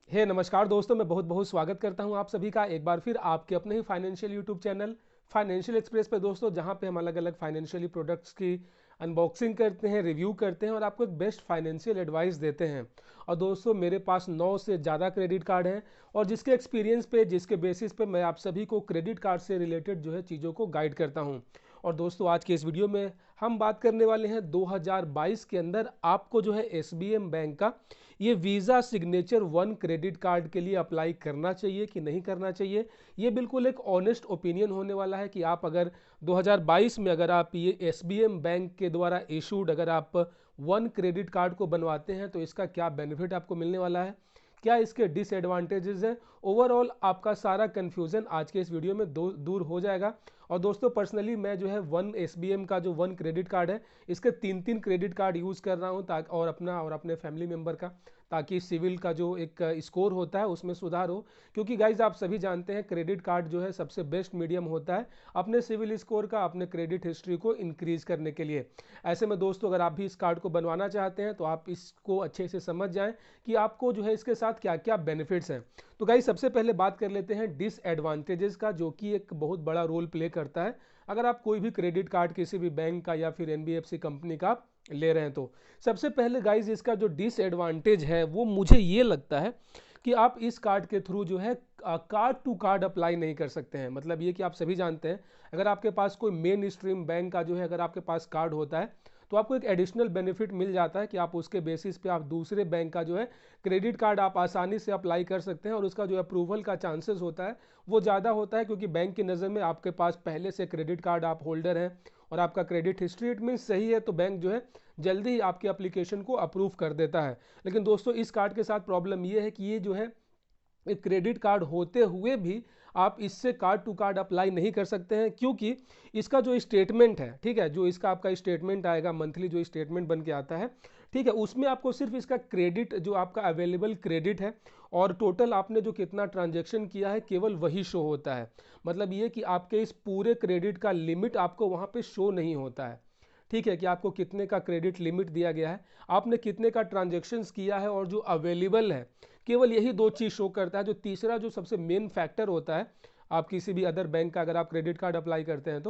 नमस्कार दोस्तों, मैं बहुत बहुत स्वागत करता हूं आप सभी का एक बार फिर आपके अपने ही financial YouTube channel Financial Express पे दोस्तों, जहां पे हम अलग अलग फाइनेंशियली प्रोडक्ट्स की अनबॉक्सिंग करते हैं, रिव्यू करते हैं और आपको एक बेस्ट फाइनेंशियल एडवाइस देते हैं। और दोस्तों, मेरे पास 9 से ज़्यादा क्रेडिट कार्ड हैं और जिसके एक्सपीरियंस पे, जिसके बेसिस पे मैं आप सभी को क्रेडिट कार्ड से रिलेटेड जो है चीज़ों को गाइड करता हूँ। और दोस्तों, आज के इस वीडियो में हम बात करने वाले हैं 2022 के अंदर आपको जो है एसबीएम बैंक का ये visa signature one credit card के लिए अप्लाई करना चाहिए कि नहीं करना चाहिए। ये बिल्कुल एक ऑनेस्ट ओपिनियन होने वाला है कि आप अगर 2022 में अगर आप ये एसबीएम बैंक के द्वारा इशूड अगर आप वन क्रेडिट कार्ड को बनवाते हैं तो इसका क्या बेनिफिट आपको मिलने वाला है, क्या इसके डिसएडवांटेजेस हैं। ओवरऑल आपका सारा कन्फ्यूज़न आज के इस वीडियो में दूर हो जाएगा। और दोस्तों, पर्सनली मैं जो है वन एसबीएम का जो वन क्रेडिट कार्ड है, इसके 3 क्रेडिट कार्ड यूज़ कर रहा हूँ ताकि और अपना और अपने फैमिली मेम्बर का, ताकि सिविल का जो एक स्कोर होता है उसमें सुधार हो। क्योंकि गाइज आप सभी जानते हैं क्रेडिट कार्ड जो है सबसे बेस्ट मीडियम होता है अपने सिविल स्कोर का, अपने क्रेडिट हिस्ट्री को इंक्रीज करने के लिए। ऐसे में दोस्तों, अगर आप भी इस कार्ड को बनवाना चाहते हैं तो आप इसको अच्छे से समझ जाएं कि आपको जो है इसके साथ क्या क्या बेनिफिट्स हैं। तो गाइज सबसे पहले बात कर लेते हैं डिसएडवांटेजेस का, जो कि एक बहुत बड़ा रोल प्ले करता है अगर आप कोई भी क्रेडिट कार्ड किसी भी बैंक का या फिर एनबीएफसी कंपनी का ले रहे हैं तो। सबसे पहले गाइज इसका जो डिसएडवांटेज है वो मुझे ये लगता है कि आप इस कार्ड के थ्रू जो है कार्ड टू कार्ड अप्लाई नहीं कर सकते हैं। मतलब ये कि आप सभी जानते हैं अगर आपके पास कोई मेन स्ट्रीम बैंक का जो है अगर आपके पास कार्ड होता है तो आपको एक एडिशनल बेनिफिट मिल जाता है कि आप उसके बेसिस पे आप दूसरे बैंक का जो है क्रेडिट कार्ड आप आसानी से अप्लाई कर सकते हैं और उसका जो अप्रूवल का चांसेस होता है वो ज़्यादा होता है, क्योंकि बैंक की नज़र में आपके पास पहले से क्रेडिट कार्ड आप होल्डर हैं और आपका क्रेडिट हिस्ट्री इट मीन्स सही है, तो बैंक जो है जल्दी ही आपकी एप्लीकेशन को अप्रूव कर देता है। लेकिन दोस्तों, इस कार्ड के साथ प्रॉब्लम ये है कि ये जो है एक क्रेडिट कार्ड होते हुए भी आप इससे कार्ड टू कार्ड अप्लाई नहीं कर सकते हैं, क्योंकि इसका जो स्टेटमेंट है, ठीक है, जो इसका आपका स्टेटमेंट आएगा मंथली, जो स्टेटमेंट बन के आता है, ठीक है, उसमें आपको सिर्फ इसका क्रेडिट जो आपका अवेलेबल क्रेडिट है और टोटल आपने जो कितना ट्रांजैक्शन किया है केवल वही शो होता है। मतलब ये कि आपके इस पूरे क्रेडिट का लिमिट आपको वहाँ पे शो नहीं होता है। ठीक है, कि आपको कितने का क्रेडिट लिमिट दिया गया है, आपने कितने का ट्रांजेक्शन्स किया है और जो अवेलेबल है, केवल यही दो चीज़ शो करता है। जो तीसरा जो सबसे मेन फैक्टर होता है, आप किसी भी अदर बैंक का अगर आप क्रेडिट कार्ड अप्लाई करते हैं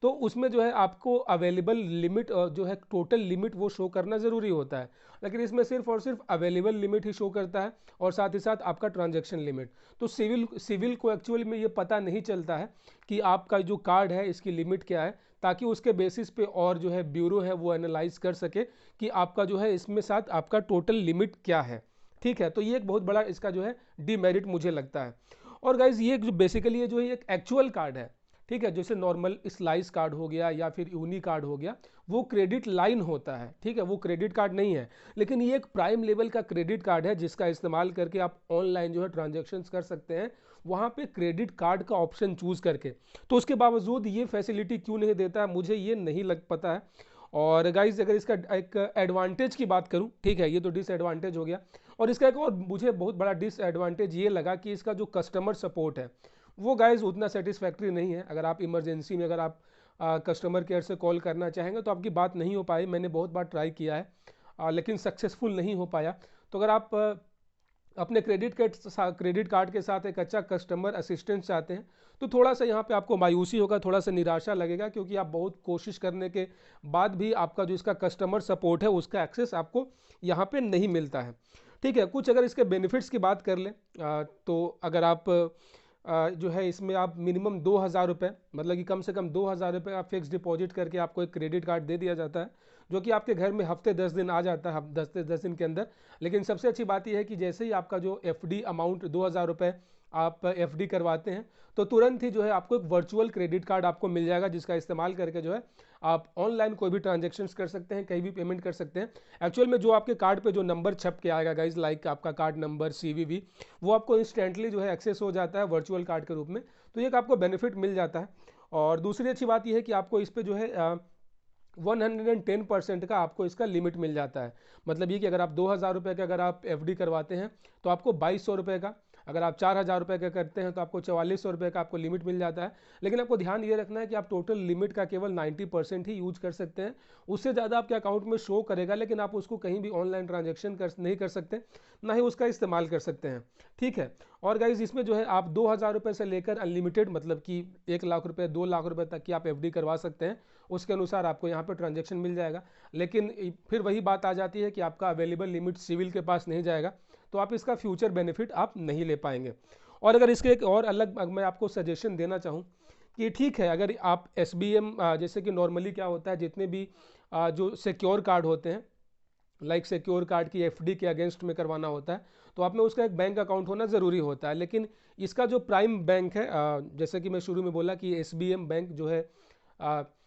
तो उसमें जो है आपको अवेलेबल लिमिट जो है टोटल लिमिट वो शो करना ज़रूरी होता है। लेकिन इसमें सिर्फ और सिर्फ अवेलेबल लिमिट ही शो करता है और साथ ही साथ आपका ट्रांजैक्शन लिमिट। तो सिविल को एक्चुअली में ये पता नहीं चलता है कि आपका जो कार्ड है इसकी लिमिट क्या है, ताकि उसके बेसिस पे और जो है ब्यूरो है वो एनालाइज कर सके कि आपका जो है इसमें साथ आपका टोटल लिमिट क्या है। ठीक है, तो ये एक बहुत बड़ा इसका जो है डीमेरिट मुझे लगता है। और गाइज ये जो बेसिकली ये जो है एक एक्चुअल कार्ड है, ठीक है, जैसे नॉर्मल स्लाइस कार्ड हो गया या फिर यूनी कार्ड हो गया, वो क्रेडिट लाइन होता है, ठीक है, वो क्रेडिट कार्ड नहीं है। लेकिन ये एक प्राइम लेवल का क्रेडिट कार्ड है जिसका इस्तेमाल करके आप ऑनलाइन जो है ट्रांजेक्शन्स कर सकते हैं, वहाँ पे क्रेडिट कार्ड का ऑप्शन चूज करके। तो उसके बावजूद ये फैसिलिटी क्यों नहीं देता है मुझे ये नहीं लग पता है। और गाइज अगर इसका एक एडवांटेज की बात करूं, ठीक है, ये तो डिसएडवांटेज हो गया। और इसका एक और मुझे बहुत बड़ा डिसएडवांटेज ये लगा कि इसका जो कस्टमर सपोर्ट है वो गाइज उतना सेटिस्फैक्ट्री नहीं है। अगर आप इमरजेंसी में अगर आप कस्टमर केयर से कॉल करना चाहेंगे तो आपकी बात नहीं हो पाई। मैंने बहुत बार ट्राई किया है लेकिन सक्सेसफुल नहीं हो पाया। तो अगर आप अपने क्रेडिट कार्ड के साथ एक अच्छा कस्टमर असिस्टेंस चाहते हैं तो थोड़ा सा यहाँ पे आपको मायूसी होगा, थोड़ा सा निराशा लगेगा, क्योंकि आप बहुत कोशिश करने के बाद भी आपका जो इसका कस्टमर सपोर्ट है उसका एक्सेस आपको यहाँ पे नहीं मिलता है। ठीक है, कुछ अगर इसके बेनिफिट्स की बात कर लें तो अगर आप जो है इसमें आप मिनिमम 2,000 रुपये, मतलब कि कम से कम 2,000 रुपये आप फिक्स डिपॉजिट करके आपको एक क्रेडिट कार्ड दे दिया जाता है, जो कि आपके घर में हफ्ते 10 दिन आ जाता है, 10 दिन के अंदर। लेकिन सबसे अच्छी बात यह है कि जैसे ही आपका जो एफडी अमाउंट 2,000 रुपये आप एफडी करवाते हैं तो तुरंत ही जो है आपको एक वर्चुअल क्रेडिट कार्ड आपको मिल जाएगा, जिसका इस्तेमाल करके जो है आप ऑनलाइन कोई भी ट्रांजेक्शन्स कर सकते हैं, कहीं भी पेमेंट कर सकते हैं। एक्चुअल में जो आपके कार्ड पे जो नंबर छप के आएगा गाइज, लाइक आपका कार्ड नंबर सीवीवी, वो आपको इंस्टेंटली जो है एक्सेस हो जाता है वर्चुअल कार्ड के रूप में। तो ये एक आपको बेनिफिट मिल जाता है। और दूसरी अच्छी बात यह है कि आपको इस पर जो है 110% का आपको इसका लिमिट मिल जाता है। मतलब ये कि अगर आप 2,000 रुपये का अगर आप एफडी करवाते हैं तो आपको 2,200 रुपये का, अगर आप 4,000 रुपये का करते हैं तो आपको 4400 रुपये का आपको लिमिट मिल जाता है। लेकिन आपको ध्यान ये रखना है कि आप टोटल लिमिट का केवल 90% ही यूज कर सकते हैं, उससे ज़्यादा आपके अकाउंट में शो करेगा लेकिन आप उसको कहीं भी ऑनलाइन ट्रांजेक्शन नहीं कर सकते, ना ही उसका इस्तेमाल कर सकते हैं, ठीक है। और गाइज इसमें जो है आप 2,000 रुपये से लेकर अनलिमिटेड, मतलब कि 1 लाख रुपये 2 लाख रुपये तक की आप FD करवा सकते हैं, उसके अनुसार आपको यहाँ पर ट्रांजेक्शन मिल जाएगा। लेकिन फिर वही बात आ जाती है कि आपका अवेलेबल लिमिट सिविल के पास नहीं जाएगा, तो आप इसका फ्यूचर बेनिफिट आप नहीं ले पाएंगे। और अगर इसके एक और अलग मैं आपको सजेशन देना चाहूँ कि ठीक है, अगर आप SBM जैसे कि नॉर्मली क्या होता है, जितने भी जो सिक्योर कार्ड होते हैं, लाइक सिक्योर कार्ड की FD के अगेंस्ट में करवाना होता है, तो आप में उसका एक बैंक अकाउंट होना ज़रूरी होता है। लेकिन इसका जो प्राइम बैंक है, जैसे कि मैं शुरू में बोला कि SBM बैंक जो है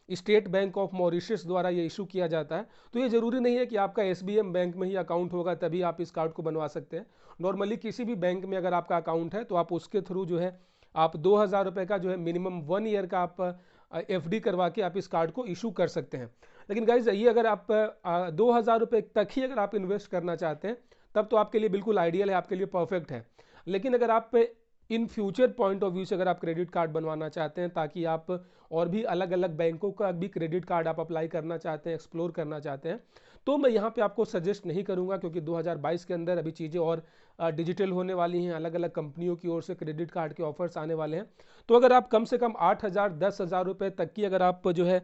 स्टेट बैंक ऑफ मॉरिशस द्वारा ये इशू किया जाता है, तो ये ज़रूरी नहीं है कि आपका SBM बैंक में ही अकाउंट होगा तभी आप इस कार्ड को बनवा सकते हैं। नॉर्मली किसी भी बैंक में अगर आपका अकाउंट है तो आप उसके थ्रू जो है आप 2,000 रुपये का जो है मिनिमम 1 ईयर का आप FD करवा के आप इस कार्ड को इशू कर सकते हैं। लेकिन गाइज ये अगर आप 2,000 रुपये तक ही अगर आप इन्वेस्ट करना चाहते हैं तब तो आपके लिए बिल्कुल आइडियल है, आपके लिए परफेक्ट है। लेकिन अगर आप in future point of view से अगर आप क्रेडिट कार्ड बनवाना चाहते हैं ताकि आप और भी अलग अलग बैंकों का भी क्रेडिट कार्ड आप अप्लाई करना चाहते हैं, एक्सप्लोर करना चाहते हैं, तो मैं यहाँ पे आपको सजेस्ट नहीं करूँगा, क्योंकि 2022 के अंदर अभी चीज़ें और डिजिटल होने वाली हैं, अलग अलग कंपनियों की ओर से क्रेडिट कार्ड के ऑफर्स आने वाले हैं। तो अगर आप कम से कम 8,000 10,000 रुपये तक की अगर आप जो है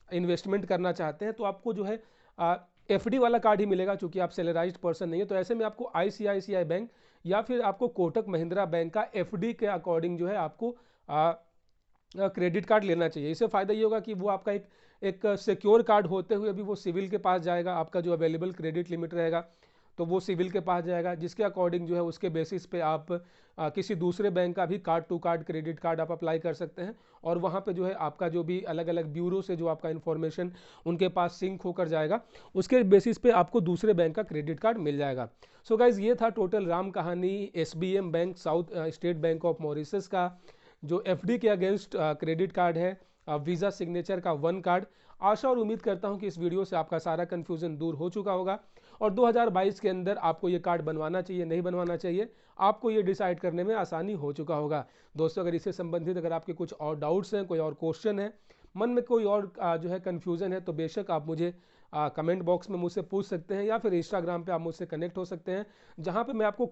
इन्वेस्टमेंट करना चाहते हैं तो आपको जो है FD वाला कार्ड ही मिलेगा, चूंकि आप सैलराइज्ड पर्सन नहीं है। तो ऐसे में आपको ICICI बैंक या फिर आपको कोटक महिंद्रा बैंक का FD के अकॉर्डिंग जो है आपको क्रेडिट कार्ड लेना चाहिए। इससे फ़ायदा ये होगा कि वो आपका एक सिक्योर कार्ड होते हुए भी वो सिविल के पास जाएगा, आपका जो अवेलेबल क्रेडिट लिमिट रहेगा तो वो सिविल के पास जाएगा, जिसके अकॉर्डिंग जो है उसके बेसिस पे आप किसी दूसरे बैंक का भी card to card credit card आप अप्लाई कर सकते हैं, और वहाँ पे जो है आपका जो भी अलग अलग ब्यूरो से जो आपका इन्फॉर्मेशन उनके पास सिंक होकर जाएगा, उसके बेसिस पे आपको दूसरे बैंक का क्रेडिट कार्ड मिल जाएगा। सो गाइज ये था टोटल राम कहानी SBM bank, south state bank of Mauritius का जो FD के अगेंस्ट क्रेडिट कार्ड है, वीज़ा सिग्नेचर का 1 कार्ड। आशा और उम्मीद करता हूं कि इस वीडियो से आपका सारा कन्फ्यूजन दूर हो चुका होगा और 2022 के अंदर आपको ये कार्ड बनवाना चाहिए नहीं बनवाना चाहिए, आपको ये डिसाइड करने में आसानी हो चुका होगा। दोस्तों अगर इससे संबंधित अगर आपके कुछ और डाउट्स हैं, कोई और क्वेश्चन है, मन में कोई और जो है कन्फ्यूज़न है, तो बेशक आप मुझे कमेंट बॉक्स में मुझसे पूछ सकते हैं या फिर इंस्टाग्राम पे आप मुझसे कनेक्ट हो सकते हैं, जहां पे मैं आपको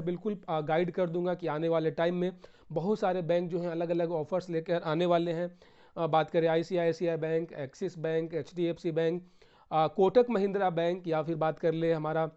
बिल्कुल गाइड कर दूंगा कि आने वाले टाइम में बहुत सारे बैंक जो हैं अलग अलग ऑफर्स लेकर आने वाले हैं। बात करें ICICI bank, axis bank, HDFC bank, Kotak Mahindra bank, या फिर बात कर ले हमारा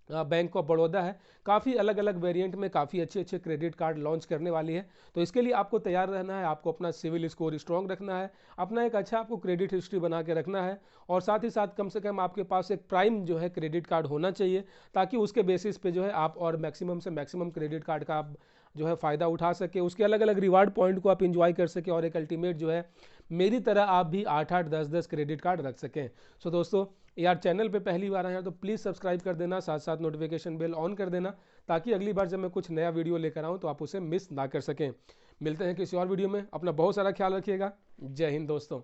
बैंक ऑफ बड़ौदा है, काफ़ी अलग अलग वेरिएंट में काफ़ी अच्छे अच्छे क्रेडिट कार्ड लॉन्च करने वाली है। तो इसके लिए आपको तैयार रहना है, आपको अपना सिविल स्कोर स्ट्रॉन्ग रखना है, अपना एक अच्छा आपको क्रेडिट हिस्ट्री बना के रखना है, और साथ ही साथ कम से कम आपके पास एक प्राइम जो है क्रेडिट कार्ड होना चाहिए, ताकि उसके बेसिस पे जो है आप और मैक्सिमम से मैक्सिमम क्रेडिट कार्ड का आप जो है फ़ायदा उठा सके, उसके अलग अलग रिवार्ड पॉइंट को आप इंजॉय कर सके, और एक अल्टीमेट जो है मेरी तरह आप भी 8-8 10-10 क्रेडिट कार्ड रख सकें। सो दोस्तों यार चैनल पे पहली बार आए हैं तो प्लीज़ सब्सक्राइब कर देना, साथ साथ नोटिफिकेशन बेल ऑन कर देना, ताकि अगली बार जब मैं कुछ नया वीडियो लेकर आऊँ तो आप उसे मिस ना कर सकें। मिलते हैं किसी और वीडियो में, अपना बहुत सारा ख्याल रखिएगा। जय हिंद दोस्तों।